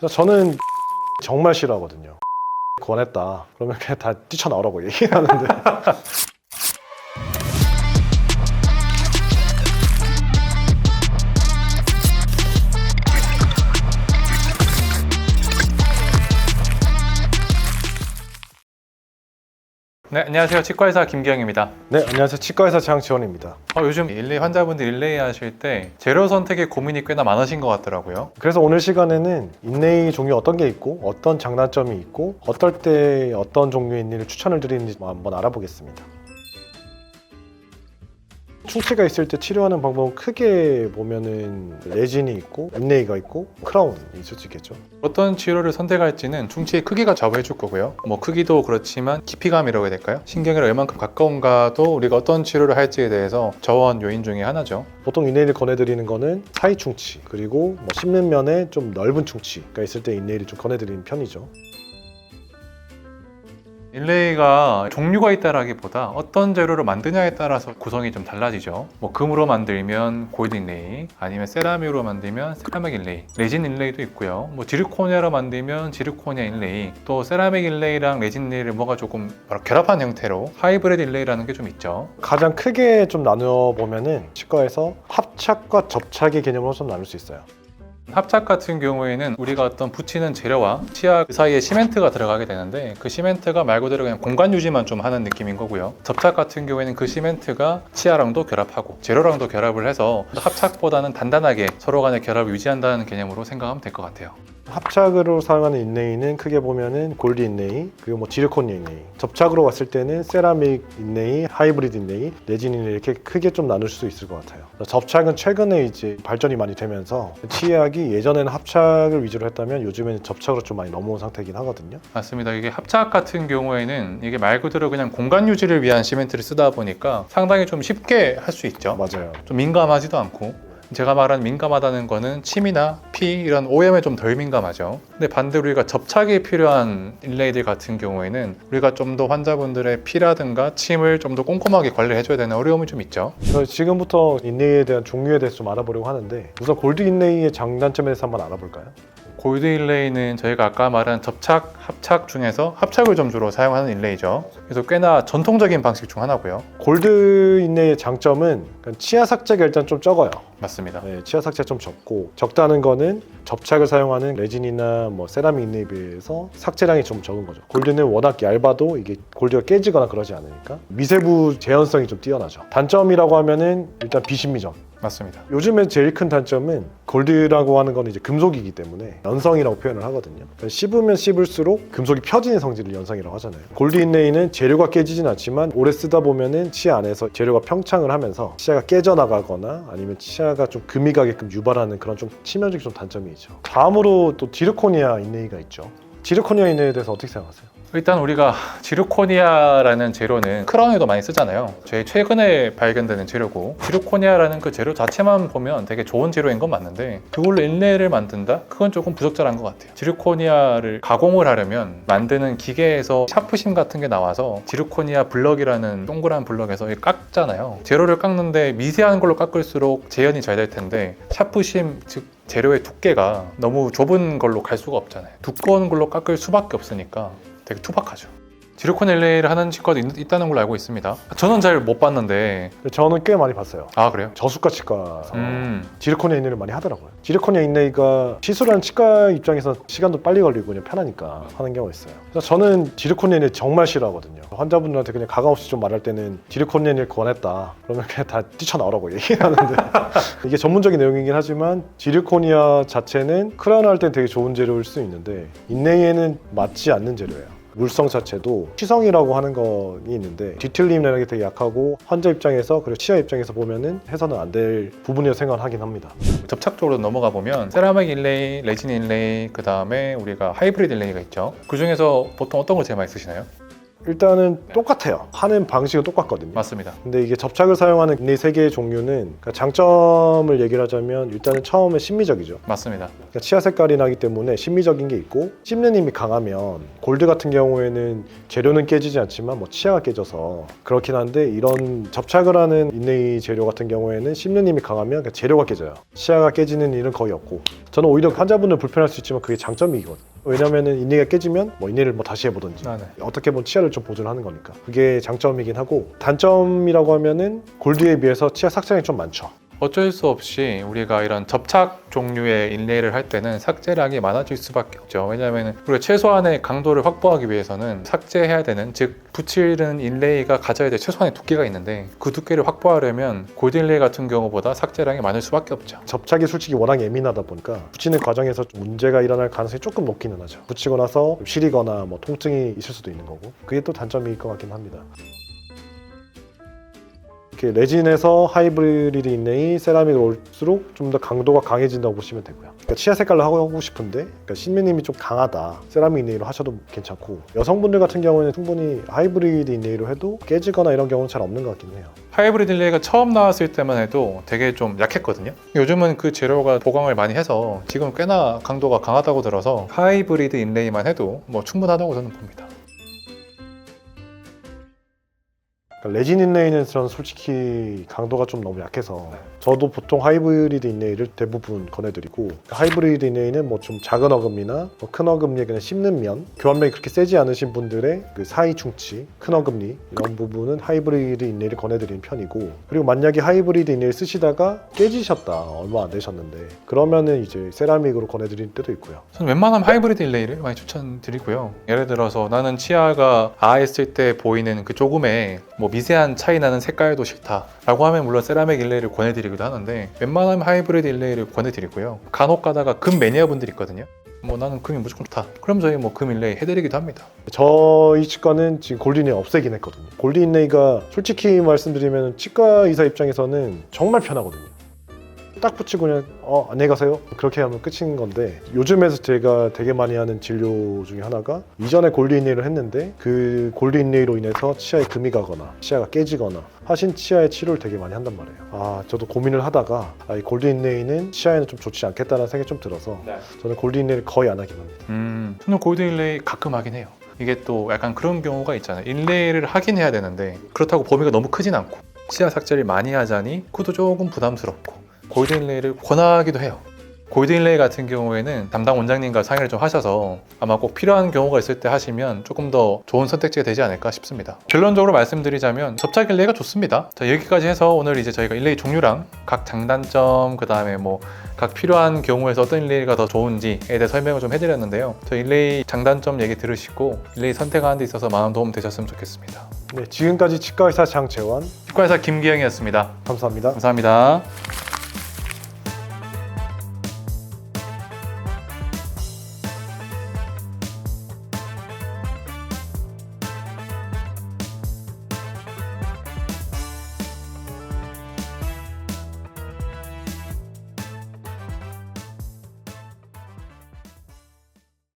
저는 정말 싫어하거든요. 권했다 그러면 그냥 다 뛰쳐나오라고 얘기하는데 네, 안녕하세요. 치과의사 김기영입니다. 네, 안녕하세요. 치과의사 장지원입니다. 요즘 일레이 환자분들 일레이 하실 때 재료 선택에 고민이 꽤나 많으신 것 같더라고요. 그래서 오늘 시간에는 인레이 종류 어떤 게 있고 어떤 장단점이 있고 어떨 때 어떤 종류의 인레이를 추천을 드리는지 한번 알아보겠습니다. 충치가 있을 때 치료하는 방법은 크게 보면은 레진이 있고 인레이가 있고 크라운이 있을 수 있겠죠. 어떤 치료를 선택할지는 충치의 크기가 좌우해줄 거고요. 크기도 그렇지만 깊이감이라고 해야 될까요? 신경이랑 얼만큼 가까운가도 우리가 어떤 치료를 할지에 대해서 저원 요인 중에 하나죠. 보통 인레이를 권해드리는 거는 사이 충치 그리고 씹는 면에 좀 넓은 충치가 있을 때 인레이를 좀 권해드리는 편이죠. 일레이가 종류가 있다라기보다 어떤 재료를 만드냐에 따라서 구성이 좀 달라지죠. 금으로 만들면 골드 일레이, 아니면 세라믹으로 만들면 세라믹 일레이, 레진 일레이도 있고요. 지르코니아로 만들면 지르코니아 일레이, 또 세라믹 일레이랑 레진 일레이를 조금 결합한 형태로 하이브리드 일레이라는 게 좀 있죠. 가장 크게 좀 나누어 보면은 치과에서 합착과 접착의 개념으로 좀 나눌 수 있어요. 합착 같은 경우에는 우리가 어떤 붙이는 재료와 치아 그 사이에 시멘트가 들어가게 되는데 그 시멘트가 말 그대로 그냥 공간 유지만 좀 하는 느낌인 거고요. 접착 같은 경우에는 그 시멘트가 치아랑도 결합하고 재료랑도 결합을 해서 합착보다는 단단하게 서로 간의 결합을 유지한다는 개념으로 생각하면 될 것 같아요. 합착으로 사용하는 인레이는 크게 보면은 골드 인레이 그리고 지르코니아 인레이, 접착으로 왔을 때는 세라믹 인레이, 하이브리드 인레이, 레진 인레이 이렇게 크게 좀 나눌 수 있을 것 같아요. 접착은 최근에 이제 발전이 많이 되면서 치약이 예전에는 합착을 위주로 했다면 요즘에는 접착으로 좀 많이 넘어온 상태이긴 하거든요. 맞습니다. 이게 합착 같은 경우에는 이게 말 그대로 그냥 공간 유지를 위한 시멘트를 쓰다 보니까 상당히 좀 쉽게 할 수 있죠. 맞아요. 좀 민감하지도 않고. 제가 말하는 민감하다는 거는 침이나 피 이런 오염에 좀 덜 민감하죠. 근데 반대로 우리가 접착이 필요한 인레이들 같은 경우에는 우리가 좀 더 환자분들의 피라든가 침을 좀 더 꼼꼼하게 관리해줘야 되는 어려움이 좀 있죠. 그래서 지금부터 인레이에 대한 종류에 대해서 좀 알아보려고 하는데 우선 골드 인레이의 장단점에 대해서 한번 알아볼까요? 골드 일레이는 저희가 아까 말한 접착, 합착 중에서 합착을 좀 주로 사용하는 일레이죠. 그래서 꽤나 전통적인 방식 중 하나고요. 골드 인레이의 장점은 치아 삭제가 일단 좀 적어요. 맞습니다. 네, 치아 삭제가 좀 적고 적다는 거는 접착을 사용하는 레진이나 세라믹 인레이에 비해서 삭제량이 좀 적은 거죠. 골드는 워낙 얇아도 이게 골드가 깨지거나 그러지 않으니까 미세부 재현성이 좀 뛰어나죠. 단점이라고 하면은 일단 비신미점. 맞습니다. 요즘에 제일 큰 단점은 골드라고 하는 건 이제 금속이기 때문에 연성이라고 표현을 하거든요. 그러니까 씹으면 씹을수록 금속이 펴지는 성질을 연성이라고 하잖아요. 골드 인레이는 재료가 깨지진 않지만 오래 쓰다 보면은 치아 안에서 재료가 평창을 하면서 치아가 깨져나가거나 아니면 치아가 좀 금이 가게끔 유발하는 그런 좀 치명적인 좀 단점이 있죠. 다음으로 또 지르코니아 인레이가 있죠. 지르코니아 인레이에 대해서 어떻게 생각하세요? 일단 우리가 지르코니아라는 재료는 크라운에도 많이 쓰잖아요. 제일 최근에 발견되는 재료고 지르코니아라는 그 재료 자체만 보면 되게 좋은 재료인 건 맞는데 그걸로 인레이를 만든다? 그건 조금 부적절한 것 같아요. 지르코니아를 가공을 하려면 만드는 기계에서 샤프심 같은 게 나와서 지르코니아 블럭이라는 동그란 블럭에서 깎잖아요. 재료를 깎는데 미세한 걸로 깎을수록 재현이 잘 될 텐데 샤프심, 즉 재료의 두께가 너무 좁은 걸로 갈 수가 없잖아요. 두꺼운 걸로 깎을 수밖에 없으니까 되게 투박하죠. 지르코니아 일레이를 하는 치과도 있다는 걸로 알고 있습니다. 저는 잘 못 봤는데. 저는 꽤 많이 봤어요. 아, 그래요? 저수가 치과에서 지르코니아 인레이를 많이 하더라고요. 지르코니아 인레이가 시술하는 치과 입장에서 시간도 빨리 걸리고 그냥 편하니까 하는 경우가 있어요. 그래서 저는 지르코니아 인레이 정말 싫어하거든요. 환자분들한테 그냥 가감없이 좀 말할 때는 지르코니아 인레이를 권했다 그러면 그냥 다 뛰쳐나오라고 얘기하는데 이게 전문적인 내용이긴 하지만 지르코니아 자체는 크라운 할 땐 되게 좋은 재료일 수 있는데 인레이에는 맞지 않는 재료예요. 물성 자체도 시성이라고 하는 거이 있는데 뒤틀림이라는 게 되게 약하고 환자 입장에서 그리고 치아 입장에서 보면은 해서는 안 될 부분이라고 생각을 하긴 합니다. 접착 쪽으로 넘어가 보면 세라믹 일레이, 레진 일레이, 그 다음에 우리가 하이브리드 일레이가 있죠. 그 중에서 보통 어떤 걸 제일 많이 쓰시나요? 일단은 똑같아요. 하는 방식은 똑같거든요. 맞습니다. 근데 이게 접착을 사용하는 인레이 3개의 종류는 그러니까 장점을 얘기를 하자면 일단은 처음에 심미적이죠. 맞습니다. 그러니까 치아 색깔이 나기 때문에 심미적인 게 있고 씹는 힘이 강하면 골드 같은 경우에는 재료는 깨지지 않지만 뭐 치아가 깨져서 그렇긴 한데 이런 접착을 하는 인레이 재료 같은 경우에는 씹는 힘이 강하면 재료가 깨져요. 치아가 깨지는 일은 거의 없고 저는 오히려 환자분을 불편할 수 있지만 그게 장점이거든요. 왜냐면은 인레이가 깨지면 뭐 인레이를 뭐 다시 해보든지 아, 네. 어떻게 보면 치아를 좀 보존을 하는 거니까 그게 장점이긴 하고 단점이라고 하면은 골드에 비해서 치아 삭제량이 좀 많죠. 어쩔 수 없이 우리가 이런 접착 종류의 인레이를 할 때는 삭제량이 많아질 수밖에 없죠. 왜냐하면 우리가 최소한의 강도를 확보하기 위해서는 삭제해야 되는, 즉 붙이는 인레이가 가져야 될 최소한의 두께가 있는데 그 두께를 확보하려면 골드 인레이 같은 경우보다 삭제량이 많을 수밖에 없죠. 접착이 솔직히 워낙 예민하다 보니까 붙이는 과정에서 좀 문제가 일어날 가능성이 조금 높기는 하죠. 붙이고 나서 시리거나 뭐 통증이 있을 수도 있는 거고 그게 또 단점일 것 같긴 합니다. 이렇게 레진에서 하이브리드 인레이, 세라믹으로 올수록 좀 더 강도가 강해진다고 보시면 되고요. 그러니까 치아 색깔로 하고 싶은데 그러니까 씹는 좀 강하다. 세라믹 인레이로 하셔도 괜찮고 여성분들 같은 경우에는 충분히 하이브리드 인레이로 해도 깨지거나 이런 경우는 잘 없는 것 같긴 해요. 하이브리드 인레이가 처음 나왔을 때만 해도 되게 좀 약했거든요. 요즘은 그 재료가 보강을 많이 해서 지금 꽤나 강도가 강하다고 들어서 하이브리드 인레이만 해도 뭐 충분하다고 저는 봅니다. 그러니까 레진 인레이는 저는 솔직히 강도가 좀 너무 약해서 저도 보통 하이브리드 인레이를 대부분 권해드리고 하이브리드 인레이는 뭐 좀 작은 어금니나 뭐 큰 어금니에 그냥 씹는 면 교환면이 그렇게 세지 않으신 분들의 그 사이 충치, 큰 어금니 이런 부분은 하이브리드 인레이를 권해드리는 편이고 그리고 만약에 하이브리드 인레이를 쓰시다가 깨지셨다 얼마 안 되셨는데 그러면은 이제 세라믹으로 권해드리는 때도 있고요. 저는 웬만하면 하이브리드 인레이를 많이 추천드리고요. 예를 들어서 나는 치아가 했을 때 보이는 그 조금의 뭐 미세한 차이 나는 색깔도 싫다 라고 하면 물론 세라믹 인레이를 권해드리기도 하는데 웬만하면 하이브리드 인레이를 권해드리고요. 간혹 가다가 금 매니아 분들이 있거든요. 뭐 나는 금이 무조건 좋다. 그럼 저희 뭐 금 인레이 해드리기도 합니다. 저희 치과는 지금 골드 인레이 없애긴 했거든요. 골드 인레이가 솔직히 말씀드리면 치과 의사 입장에서는 정말 편하거든요. 딱 붙이고 그냥 안녕히 가세요 그렇게 하면 끝인 건데 요즘에서 제가 되게 많이 하는 진료 중에 하나가 이전에 골드 인레이를 했는데 그 골드 인레이로 인해서 치아에 금이 가거나 치아가 깨지거나 하신 치아의 치료를 되게 많이 한단 말이에요. 저도 고민을 하다가 이 골드 인레이는 치아에는 좀 좋지 않겠다는 생각이 좀 들어서 저는 골드 인레이를 거의 안 하긴 합니다. 저는 골드 인레이 가끔 하긴 해요. 이게 또 약간 그런 경우가 있잖아요. 인레이를 하긴 해야 되는데 그렇다고 범위가 너무 크진 않고 치아 삭제를 많이 하자니 그것도 조금 부담스럽고 골드 인레이를 권하기도 해요. 골드 인레이 같은 경우에는 담당 원장님과 상의를 좀 하셔서 아마 꼭 필요한 경우가 있을 때 하시면 조금 더 좋은 선택지가 되지 않을까 싶습니다. 결론적으로 말씀드리자면 접착 인레이가 좋습니다. 자, 여기까지 해서 오늘 이제 저희가 인레이 종류랑 각 장단점, 그 다음에 뭐 각 필요한 경우에서 어떤 인레이가 더 좋은지에 대해 설명을 좀 해드렸는데요. 저 인레이 장단점 얘기 들으시고 인레이 선택하는 데 있어서 많은 도움 되셨으면 좋겠습니다. 네, 지금까지 치과의사 장재환 치과의사 김기영이었습니다. 감사합니다. 감사합니다.